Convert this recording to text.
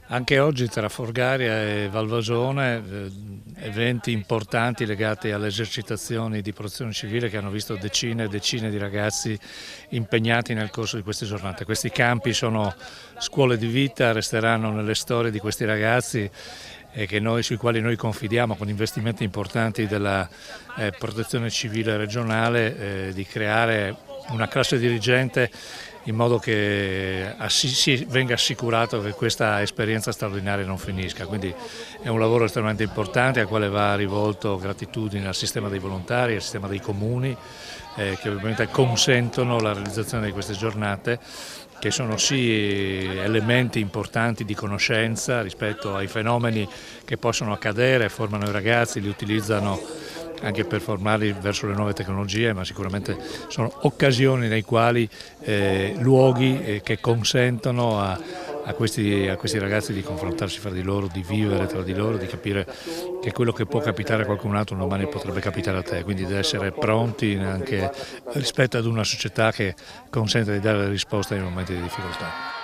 Anche oggi tra Forgaria e Valvasone eventi importanti legati alle esercitazioni di protezione civile che hanno visto decine e decine di ragazzi impegnati nel corso di queste giornate. Questi campi sono scuole di vita, resteranno nelle storie di questi ragazzi sui quali noi confidiamo con investimenti importanti della protezione civile regionale di creare una classe dirigente in modo che si venga assicurato che questa esperienza straordinaria non finisca. Quindi è un lavoro estremamente importante al quale va rivolto gratitudine al sistema dei volontari, al sistema dei comuni che ovviamente consentono la realizzazione di queste giornate, che sono sì elementi importanti di conoscenza rispetto ai fenomeni che possono accadere, formano i ragazzi, li utilizzano anche per formarli verso le nuove tecnologie, ma sicuramente sono occasioni nei quali luoghi che consentono a questi ragazzi di confrontarsi fra di loro, di vivere tra di loro, di capire che quello che può capitare a qualcun altro domani potrebbe capitare a te, quindi di essere pronti anche rispetto ad una società che consente di dare risposte nei momenti di difficoltà.